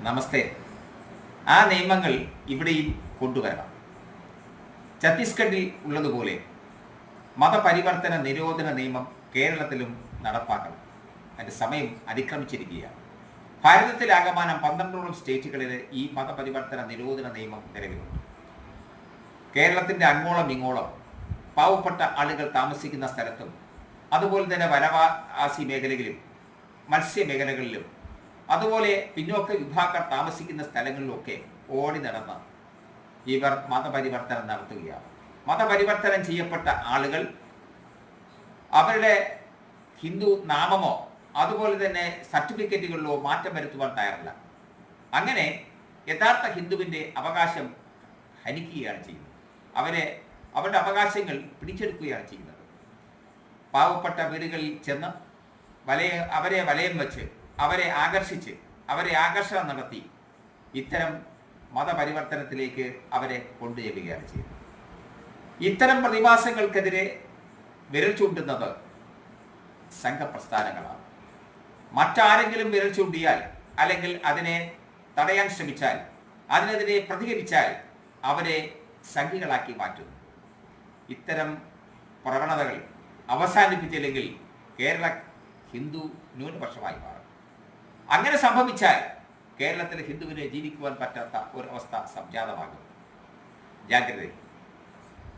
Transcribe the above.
നമസ്തേ. ആ നിയമങ്ങൾ ഇവിടെയും കൊണ്ടുവരണം. ഛത്തീസ്ഗഡിൽ ഉള്ളതുപോലെ മതപരിവർത്തന നിരോധന നിയമം കേരളത്തിലും നടപ്പാക്കണം. അതിൻ്റെ സമയം അതിക്രമിച്ചിരിക്കുകയാണ്. ഭാരതത്തിലാകമാനം 12ഓളം സ്റ്റേറ്റുകളിൽ ഈ മതപരിവർത്തന നിരോധന നിയമം നിലവിലുണ്ട്. കേരളത്തിൻ്റെ അങ്ങോളം ഇങ്ങോളം പാവപ്പെട്ട ആളുകൾ താമസിക്കുന്ന സ്ഥലത്തും അതുപോലെ തന്നെ വനവാസി മേഖലകളിലും മത്സ്യമേഖലകളിലും അതുപോലെ പിന്നോക്ക വിഭാഗക്കാർ താമസിക്കുന്ന സ്ഥലങ്ങളിലൊക്കെ ഓടി നടന്ന് ഇവർ മതപരിവർത്തനം നടത്തുകയാണ്. മതപരിവർത്തനം ചെയ്യപ്പെട്ട ആളുകൾ അവരുടെ ഹിന്ദു നാമമോ അതുപോലെ തന്നെ സർട്ടിഫിക്കറ്റുകളിലോ മാറ്റം വരുത്തുവാൻ തയ്യാറല്ല. അങ്ങനെ യഥാർത്ഥ ഹിന്ദുവിൻ്റെ അവകാശം ഹനിക്കുകയാണ് ചെയ്യുന്നത്. അവരുടെ അവകാശങ്ങൾ പിടിച്ചെടുക്കുകയാണ് ചെയ്യുന്നത്. പാവപ്പെട്ട വീടുകളിൽ ചെന്ന് അവരെ വലയം വെച്ച് അവരെ ആകർഷിച്ച് അവരെ ആകർഷണം നടത്തി ഇത്തരം മതപരിവർത്തനത്തിലേക്ക് അവരെ കൊണ്ടുചെല്ലുകയാണ് ചെയ്യുന്നത്. ഇത്തരം പ്രതിഭാസങ്ങൾക്കെതിരെ വിരൽ ചൂണ്ടുന്നത് സംഘപ്രസ്ഥാനങ്ങളാണ്. മറ്റാരെങ്കിലും വിരൽ ചൂണ്ടിയാൽ അല്ലെങ്കിൽ അതിനെ തടയാൻ ശ്രമിച്ചാൽ അതിനെതിരെ പ്രതികരിച്ചാൽ അവരെ സംഘികളാക്കി മാറ്റുന്നു. ഇത്തരം പ്രവണതകൾ അവസാനിപ്പിച്ചില്ലെങ്കിൽ കേരള ഹിന്ദു ന്യൂനപക്ഷമായി മാറും. അങ്ങനെ സംഭവിച്ചാൽ കേരളത്തിലെ ഹിന്ദുവിനെ ജീവിക്കുവാൻ പറ്റാത്ത ഒരവസ്ഥ സംജാതമാകും. ജാഗ്രത.